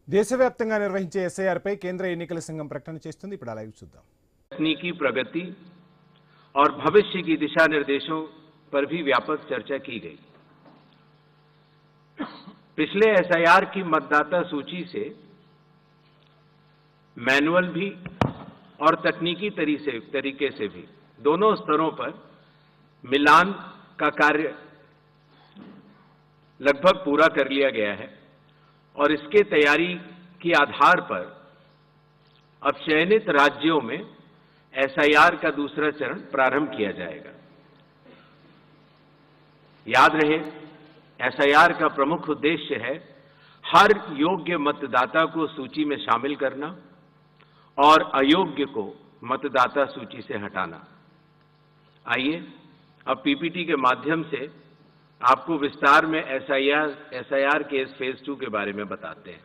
దేశవ్యాప్తంగా నిర్వహించే ఎస్ఐఆర్ పై కేంద్ర ఎన్నికల సంఘం ప్రకటన చేస్తుంది. ఇప్పుడు లైవ్ చూద్దాం. तकनीकी प्रगति और भविष्य की दिशा निर्देशों पर भी व्यापक चर्चा की गई। पिछले एसआईआर की मतदाता सूची से मैनुअल भी और तकनीकी तरीके से भी दोनों स्तरों पर मिलान का कार्य लगभग पूरा कर लिया गया है और इसके तैयारी के आधार पर अब चयनित राज्यों में एसआईआर का दूसरा चरण प्रारंभ किया जाएगा। याद रहे, एसआईआर का प्रमुख उद्देश्य है हर योग्य मतदाता को सूची में शामिल करना और अयोग्य को मतदाता सूची से हटाना। आइए अब पीपीटी के माध्यम से आपको विस्तार में एसआईआर के इस फेज 2 के बारे में बताते हैं।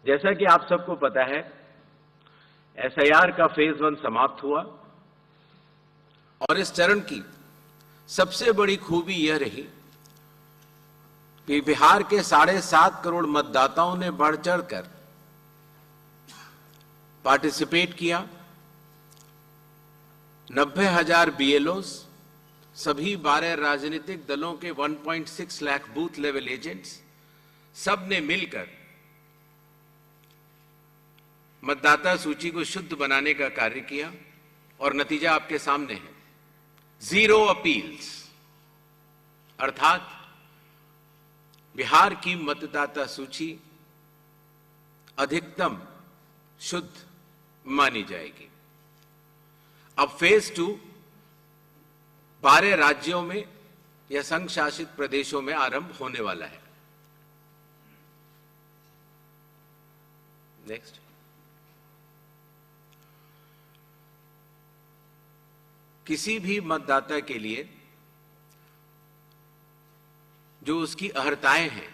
जैसा कि आप सबको पता है, एसआईआर का फेज 1 समाप्त हुआ और इस चरण की सबसे बड़ी खूबी यह रही कि बिहार के 7.5 करोड़ मतदाताओं ने बढ़ चढ़कर पार्टिसिपेट किया। 90,000 बीएलओस, सभी 12 राजनीतिक दलों के 1.6 लाख बूथ लेवल एजेंट्स, सब ने मिलकर मतदाता सूची को शुद्ध बनाने का कार्य किया और नतीजा आपके सामने है। 0 अपील्स, अर्थात बिहार की मतदाता सूची अधिकतम शुद्ध मानी जाएगी। अब फेज 2 12 राज्यों में या संघ शासित प्रदेशों में आरंभ होने वाला है। नेक्स्ट। किसी भी मतदाता के लिए जो उसकी अर्हताएं हैं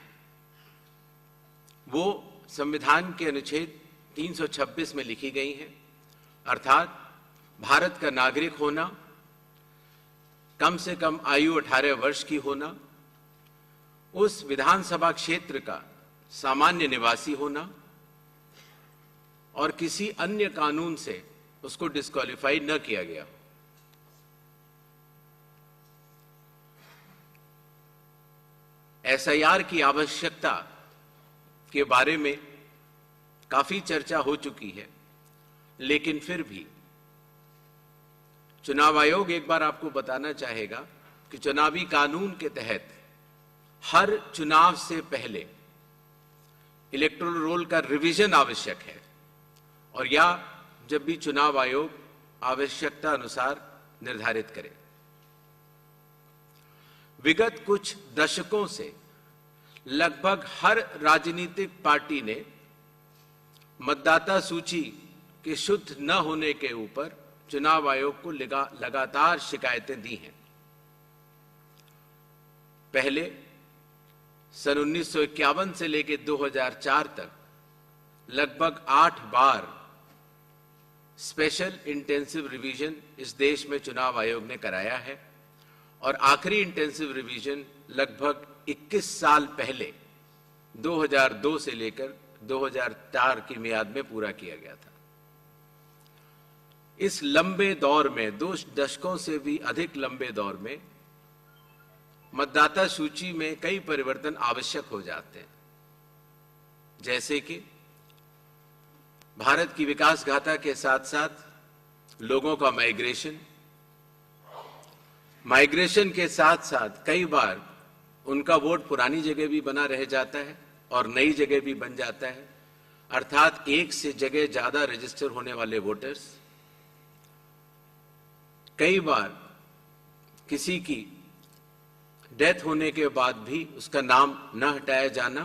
वो संविधान के अनुच्छेद 326 में लिखी गई हैं, अर्थात भारत का नागरिक होना, कम से कम आयु 18 वर्ष की होना, उस विधानसभा क्षेत्र का सामान्य निवासी होना और किसी अन्य कानून से उसको डिस्क्वालीफाई न किया गया हो। एसआईआर की आवश्यकता के बारे में काफी चर्चा हो चुकी है, लेकिन फिर भी चुनाव आयोग एक बार आपको बताना चाहेगा कि चुनावी कानून के तहत हर चुनाव से पहले इलेक्टोरल रोल का रिवीजन आवश्यक है और या जब भी चुनाव आयोग आवश्यकता अनुसार निर्धारित करे। विगत कुछ दशकों से लगभग हर राजनीतिक पार्टी ने मतदाता सूची के शुद्ध न होने के ऊपर चुनाव आयोग को लगातार शिकायतें दी हैं। पहले सन 1951 से लेकर 2004 तक लगभग 8 बार स्पेशल इंटेंसिव रिवीजन इस देश में चुनाव आयोग ने कराया है और आखिरी इंटेंसिव रिवीजन लगभग 21 साल पहले 2002 से लेकर 2004 की मियाद में पूरा किया गया था। इस लंबे दौर में, 2 दशकों से भी अधिक लंबे दौर में, मतदाता सूची में कई परिवर्तन आवश्यक हो जाते हैं, जैसे कि भारत की विकास गाथा के साथ साथ लोगों का माइग्रेशन के साथ साथ कई बार उनका वोट पुरानी जगह भी बना रह जाता है और नई जगह भी बन जाता है, अर्थात एक से जगह ज्यादा रजिस्टर होने वाले वोटर्स। कई बार किसी की डेथ होने के बाद भी उसका नाम न हटाया जाना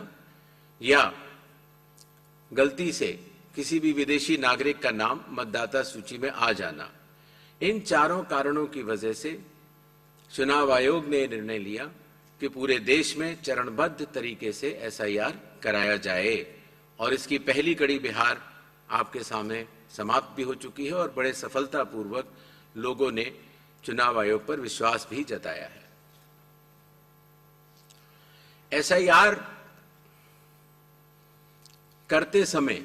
या गलती से किसी भी विदेशी नागरिक का नाम मतदाता सूची में आ जाना। इन चारों कारणों की वजह से चुनाव आयोग ने निर्णय लिया कि पूरे देश में चरणबद्ध तरीके से एसआईआर कराया जाए और इसकी पहली कड़ी बिहार आपके सामने समाप्त भी हो चुकी है और बड़े सफलतापूर्वक लोगों ने चुनाव आयोग पर विश्वास भी जताया है। एसआईआर करते समय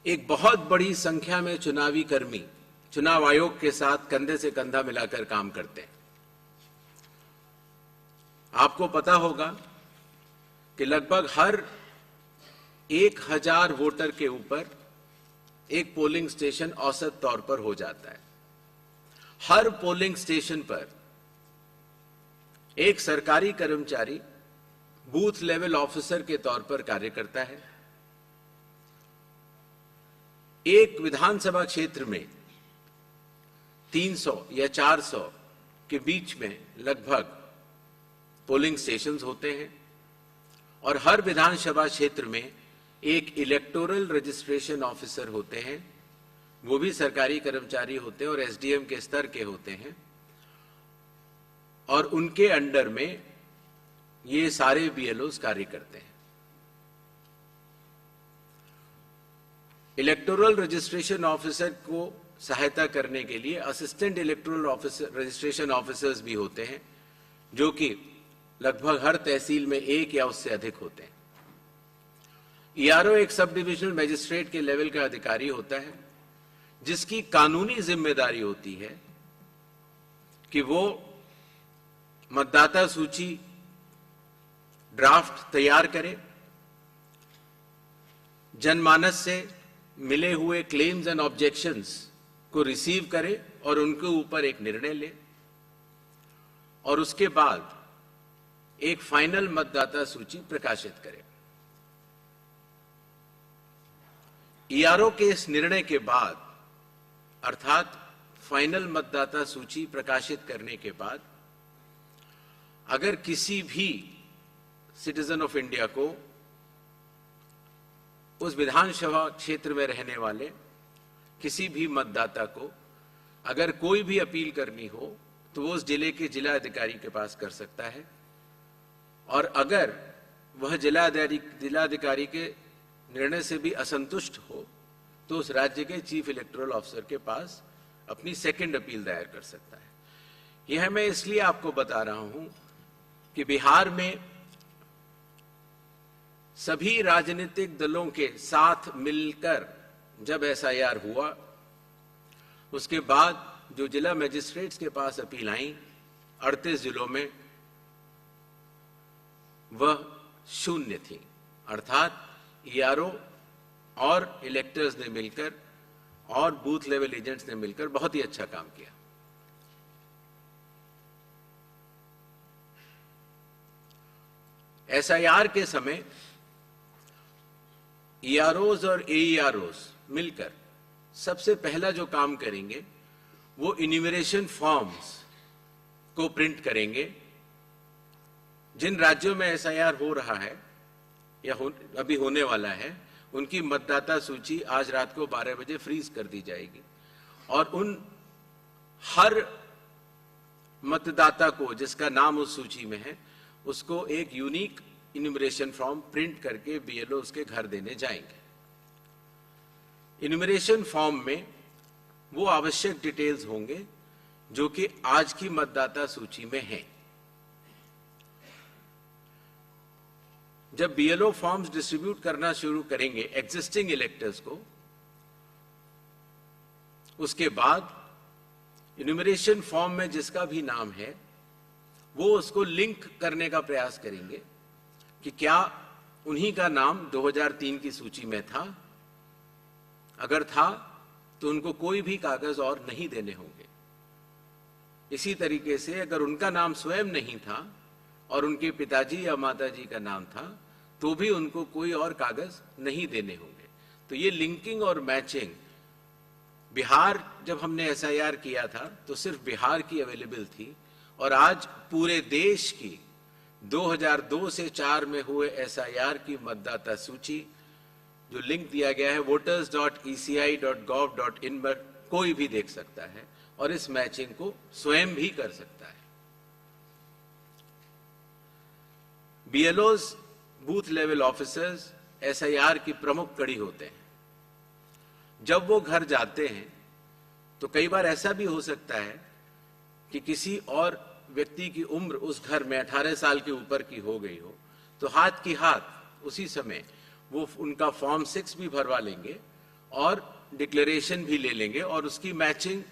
एक बहुत बड़ी संख्या में चुनावी कर्मी चुनाव आयोग के साथ कंधे से कंधा मिलाकर काम करते हैं। आपको पता होगा कि लगभग हर 1000 वोटर के ऊपर एक पोलिंग स्टेशन औसत तौर पर हो जाता है। हर पोलिंग स्टेशन पर एक सरकारी कर्मचारी बूथ लेवल ऑफिसर के तौर पर कार्य करता है। एक विधानसभा क्षेत्र में 300 या 400 के बीच में लगभग पोलिंग स्टेशंस होते हैं और हर विधानसभा क्षेत्र में एक इलेक्टोरल रजिस्ट्रेशन ऑफिसर होते हैं। वो भी सरकारी कर्मचारी होते हैं और एसडीएम के स्तर के होते हैं और उनके अंडर में ये सारे बीएलओज कार्य करते हैं। इलेक्टोरल रजिस्ट्रेशन ऑफिसर को सहायता करने के लिए assistant electoral officer registration officers भी होते हैं, जो कि लगभग हर तहसील में एक या उससे अधिक होते हैं। ईआरओ एक सब डिविजनल मजिस्ट्रेट के लेवल का अधिकारी होता है, जिसकी कानूनी जिम्मेदारी होती है कि वो मतदाता सूची ड्राफ्ट तैयार करे, जनमानस से मिले हुए क्लेम्स एंड ऑब्जेक्शंस को रिसीव करे और उनके ऊपर एक निर्णय ले और उसके बाद एक फाइनल मतदाता सूची प्रकाशित करे। ईआरओ के इस निर्णय के बाद अर्थात फाइनल मतदाता सूची प्रकाशित करने के बाद अगर किसी भी सिटीजन ऑफ इंडिया को उस विधानसभा क्षेत्र में रहने वाले किसी भी मतदाता को अगर कोई भी अपील करनी हो तो वो उस जिले के जिला अधिकारी के पास कर सकता है और अगर वह जिलाधिकारी के निर्णय से भी असंतुष्ट हो तो उस राज्य के चीफ इलेक्टोरल ऑफिसर के पास अपनी सेकंड अपील दायर कर सकता है। यह मैं इसलिए आपको बता रहा हूं कि बिहार में सभी राजनीतिक दलों के साथ मिलकर जब एसआईआर हुआ, उसके बाद जो जिला मजिस्ट्रेट्स के पास अपील आई 38 जिलों में, वह 0 थी। अर्थात ईआरओ और इलेक्टर्स ने मिलकर और बूथ लेवल एजेंट्स ने मिलकर बहुत ही अच्छा काम किया। एसआईआर के समय ईआरओज और एईआरओज मिलकर सबसे पहला जो काम करेंगे वो इन्यूमरेशन फॉर्म्स को प्रिंट करेंगे। जिन राज्यों में एसआईआर हो रहा है या अभी होने वाला है, उनकी मतदाता सूची आज रात को 12 बजे फ्रीज कर दी जाएगी और उन हर मतदाता को जिसका नाम उस सूची में है, उसको एक यूनिक इन्यूमरेशन फॉर्म प्रिंट करके बीएलओ उसके घर देने जाएंगे। इन्यूमरेशन फॉर्म में वो आवश्यक डिटेल्स होंगे जो कि आज की मतदाता सूची में हैं। जब बीएलओ फॉर्म्स डिस्ट्रीब्यूट करना शुरू करेंगे एग्जिस्टिंग इलेक्टर्स को, उसके बाद इन्यूमरेशन फॉर्म में जिसका भी नाम है वो उसको लिंक करने का प्रयास करेंगे कि क्या उन्हीं का नाम 2003 की सूची में था। अगर था तो उनको कोई भी कागज और नहीं देने होंगे। इसी तरीके से अगर उनका नाम स्वयं नहीं था और उनके पिताजी या माताजी का नाम था तो भी उनको कोई और कागज नहीं देने होंगे। तो ये लिंकिंग और मैचिंग, बिहार जब हमने एसआईआर किया था तो सिर्फ बिहार की अवेलेबल थी और आज पूरे देश की 2002 से 4 में हुए एसआईआर की मतदाता सूची जो लिंक दिया गया है voters.eci.gov.in पर कोई भी देख सकता है और इस मैचिंग को स्वयं भी कर सकता है। बीएलओज बूथ लेवल ऑफिसर्स एसआईआर की प्रमुख कड़ी होते हैं। जब वो घर जाते हैं तो कई बार ऐसा भी हो सकता है कि किसी और व्यक्ति की उम्र उस घर में 18 साल के ऊपर की हो गई हो, तो हाथ की हाथ उसी समय वो उनका फॉर्म 6 भी भरवा लेंगे और डिक्लेरेशन भी ले लेंगे और उसकी मैचिंग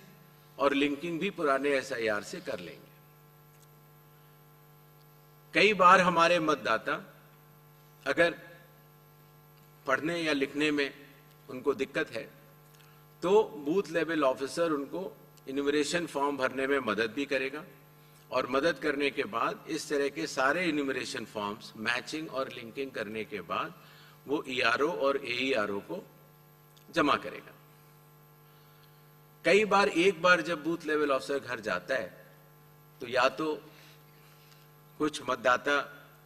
और लिंकिंग भी पुराने एसआईआर से कर लेंगे। कई बार हमारे मतदाता अगर पढ़ने या लिखने में उनको दिक्कत है तो बूथ लेवल ऑफिसर उनको इन्यूमरेशन फॉर्म भरने में मदद भी करेगा और मदद करने के बाद इस तरह के सारे इन्यूमरेशन फॉर्म्स मैचिंग और लिंकिंग करने के बाद वो ईआरओ और एईआरओ को जमा करेगा। कई बार एक बार जब बूथ लेवल ऑफिसर घर जाता है तो या तो कुछ मतदाता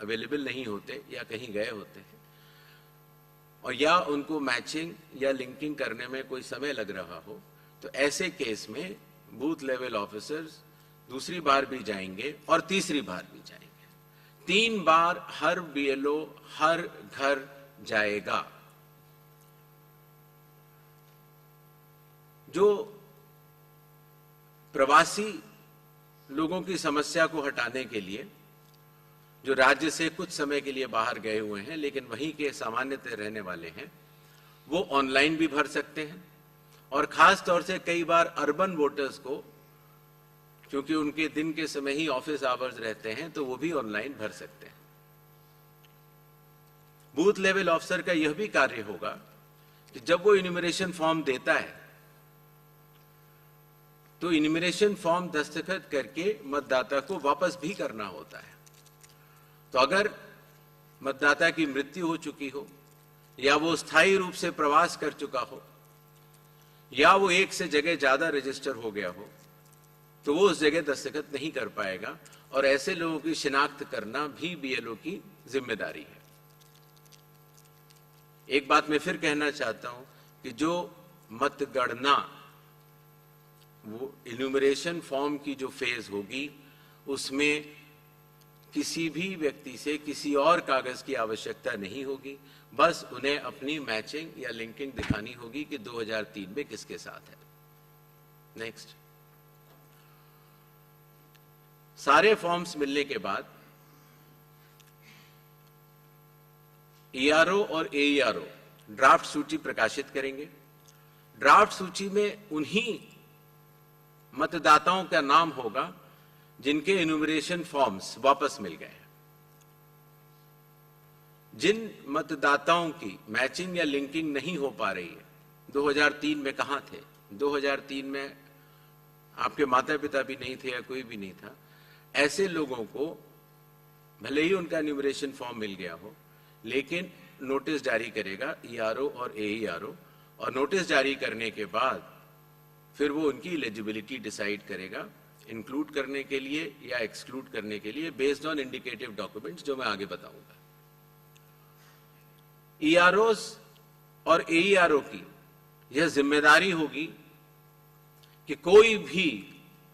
अवेलेबल नहीं होते या कहीं गए होते हैं और या उनको मैचिंग या लिंकिंग करने में कोई समय लग रहा हो, तो ऐसे केस में बूथ लेवल ऑफिसर्स दूसरी बार भी जाएंगे और तीसरी बार भी जाएंगे। 3 बार हर बीएलओ हर घर जाएगा। जो प्रवासी लोगों की समस्या को हटाने के लिए जो राज्य से कुछ समय के लिए बाहर गए हुए हैं लेकिन वहीं के सामान्यतः रहने वाले हैं, वो ऑनलाइन भी भर सकते हैं और खास तौर से कई बार अर्बन वोटर्स को, क्योंकि उनके दिन के समय ही ऑफिस आवर्स रहते हैं, तो वो भी ऑनलाइन भर सकते हैं। बूथ लेवल ऑफिसर का यह भी कार्य होगा कि जब वो इन्यूमरेशन फॉर्म देता है तो इन्यूमरेशन फॉर्म दस्तखत करके मतदाता को वापस भी करना होता है। तो अगर मतदाता की मृत्यु हो चुकी हो या वो स्थायी रूप से प्रवास कर चुका हो या वो एक से जगह ज्यादा रजिस्टर हो गया हो तो वो उस जगह दस्तखत नहीं कर पाएगा और ऐसे लोगों की शिनाख्त करना भी बीएलओ की जिम्मेदारी है। एक बात मैं फिर कहना चाहता हूं कि जो मतगणना, वो इन्यूमरेशन फॉर्म की जो फेज होगी उसमें किसी भी व्यक्ति से किसी और कागज की आवश्यकता नहीं होगी, बस उन्हें अपनी मैचिंग या लिंकिंग दिखानी होगी कि 2003 में किसके साथ है। नेक्स्ट, सारे फॉर्म्स मिलने के बाद ईआरओ और एईआरओ ड्राफ्ट सूची प्रकाशित करेंगे। ड्राफ्ट सूची में उन्हीं मतदाताओं का नाम होगा जिनके इन्यूमरेशन फॉर्म्स वापस मिल गए हैं। जिन मतदाताओं की मैचिंग या लिंकिंग नहीं हो पा रही है, 2003 में कहां थे, 2003 में आपके माता पिता भी नहीं थे या कोई भी नहीं था, ऐसे लोगों को भले ही उनका इन्यूमरेशन फॉर्म मिल गया हो लेकिन नोटिस जारी करेगा ईआरओ और एईआरओ और नोटिस जारी करने के बाद फिर वो उनकी एलिजिबिलिटी डिसाइड करेगा इंक्लूड करने के लिए या एक्सक्लूड करने के लिए बेस्ड ऑन इंडिकेटिव डॉक्यूमेंट्स, जो मैं आगे बताऊंगा। ईआरओस और एईआरओ की यह जिम्मेदारी होगी कि कोई भी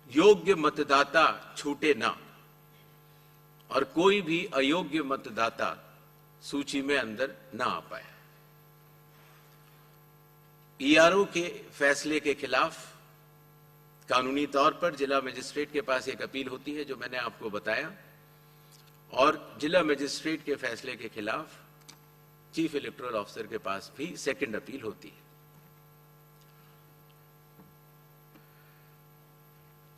योग्य मतदाता छूटे ना और कोई भी अयोग्य मतदाता सूची में अंदर ना आ पाए। ईआरओ के फैसले के खिलाफ कानूनी तौर पर जिला मजिस्ट्रेट के पास एक अपील होती है, जो मैंने आपको बताया, और जिला मजिस्ट्रेट के फैसले के खिलाफ चीफ इलेक्टोरल ऑफिसर के पास भी सेकंड अपील होती है।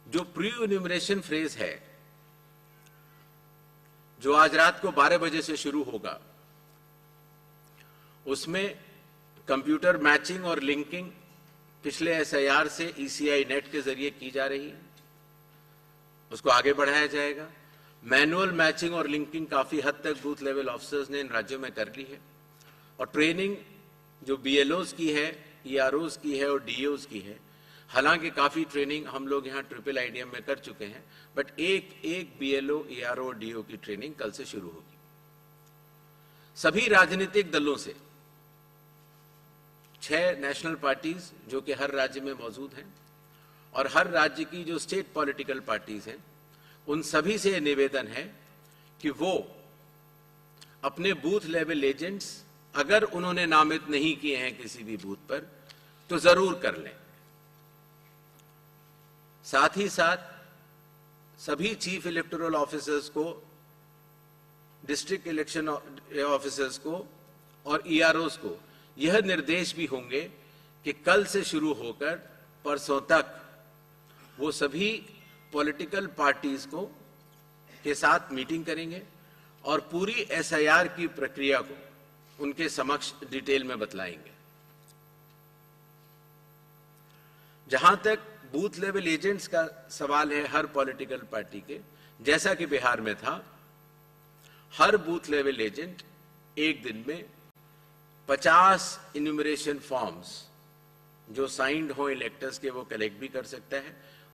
जो प्री इन्यूमरेशन फ्रेज है, जो आज रात को 12 बजे से शुरू होगा, उसमें कंप्यूटर मैचिंग और लिंकिंग पिछले एसआईआर से ईसीआई नेट के जरिए की जा रही है, उसको आगे बढ़ाया जाएगा। मैनुअल मैचिंग और लिंकिंग काफी हद तक बूथ लेवल ऑफिसर्स ने इन राज्यों में कर ली है और ट्रेनिंग जो बीएलओज की है, ईआरओज की है और डीओज की है, हालांकि काफी ट्रेनिंग हम लोग यहाँ ट्रिपल आईडीएम में कर चुके हैं, बट एक बीएलओ, ईआरओ और डीओ की ट्रेनिंग कल से शुरू होगी। सभी राजनीतिक दलों से 6 नेशनल पार्टीज जो कि हर राज्य में मौजूद हैं और हर राज्य की जो स्टेट पॉलिटिकल पार्टीज हैं, उन सभी से निवेदन है कि वो अपने बूथ लेवल एजेंट्स अगर उन्होंने नामित नहीं किए हैं किसी भी बूथ पर तो जरूर कर लें। साथ ही साथ सभी चीफ इलेक्टोरल ऑफिसर्स को डिस्ट्रिक्ट इलेक्शन ऑफिसर्स को और ईआरओस को यह निर्देश भी होंगे कि कल से शुरू होकर परसों तक वो सभी पॉलिटिकल पार्टीज को के साथ मीटिंग करेंगे और पूरी एसआईआर की प्रक्रिया को उनके समक्ष डिटेल में बतलाएंगे। जहां तक बूथ लेवल एजेंट्स का सवाल है हर पॉलिटिकल पार्टी के, जैसा कि बिहार में था, हर बूथ लेवल एजेंट एक दिन में 50 इन्यूमरेशन फॉर्म्स जो साइंड हो इलेक्टर्स के वो कलेक्ट भी कर सकता है